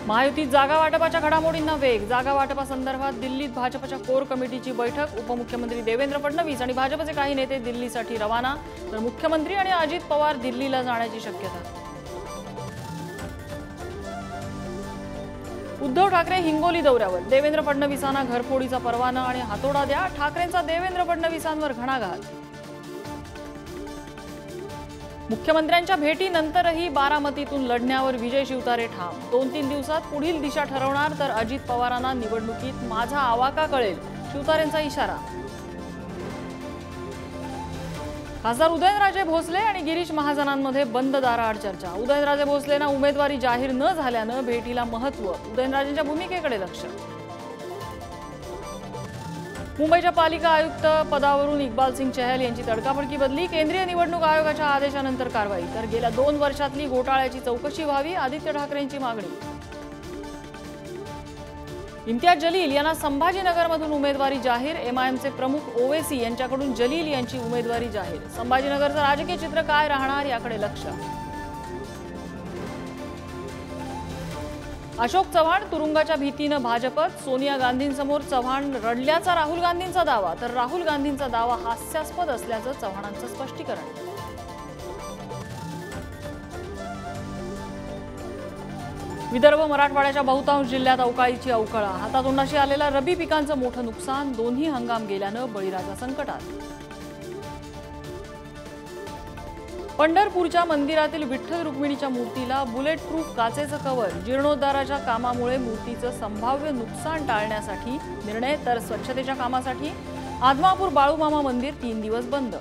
महायुतीत जागा वाटपाच्या घडामोडींना वेग। जागा वाटपासंदर्भात दिल्लीत भाजपच्या कोर कमिटीची बैठक। उपमुख्यमंत्री देवेंद्र फडणवीस आणि भाजपचे काही नेते दिल्लीसाठी रवाना, तर मुख्यमंत्री आणि अजित पवार दिल्लीला जाण्याची शक्यता। उद्धव ठाकरे हिंगोली दौऱ्यावर। देवेंद्र फडणवीसांना घरफोडीचा परवाना आणि हातोडा द्या। ठाकरेंचा देवेंद्र फडणवीसांवर घणाघात। मुख्यमंत्र्यांच्या भेटीनंतरही बारामतीतून लढण्यावर विजय शिवतारे ठाम। 2-3 दिवसात पुढील दिशा ठरवणार, तर अजित पवारांना निवडणुकीत माझा आवाका कळेल, शिवतारेंचा इशारा। खासदार उदयनराजे भोसले आणि गिरीश महाजनांमध्ये बंद दाराआड चर्चा। उदयनराजे भोसलेंना उमेदवारी जाहीर न झाल्यानं भेटीला महत्त्व। उदयनराजेंच्या भूमिकेकडे लक्ष। मुंबईच्या पालिका आयुक्त पदावरून इक्बाल सिंग चहल यांची तडकाफडकी बदली। केंद्रीय निवडणूक आयोगाच्या आदेशानंतर कारवाई, तर गेल्या 2 वर्षातली घोटाळ्याची चौकशी व्हावी, आदित्य ठाकरेंची मागणी। इम्तियाज जलील यांना संभाजीनगरमधून उमेदवारी जाहीर। एमआयएमचे प्रमुख ओवेसी यांच्याकडून जलील यांची उमेदवारी जाहीर। संभाजीनगरचं राजकीय चित्र काय राहणार याकडे लक्ष। अशोक चव्हाण तुरुंगाच्या भीतीनं भाजपत। सोनिया गांधींसमोर चव्हाण रडल्याचा राहुल गांधींचा दावा, तर राहुल गांधींचा दावा हास्यास्पद असल्याचं चव्हाणांचं स्पष्टीकरण। विदर्भ मराठवाड्याच्या बहुतांश जिल्ह्यात अवकाळीची अवकळा। हातातोंडाशी आलेल्या रबी पिकांचं मोठं नुकसान। दोन्ही हंगाम गेल्यानं बळीराजा संकटात। पंढरपूरच्या मंदिरातील विठ्ठल रुक्मिणीच्या मूर्तीला बुलेट प्रूफ काचेचं कव्हर। जीर्णोद्धाराच्या कामामुळे मूर्तीचं संभाव्य नुकसान टाळण्यासाठी निर्णय, तर स्वच्छतेच्या कामासाठी आदमापूर बाळूमामा मंदिर 3 दिवस बंद।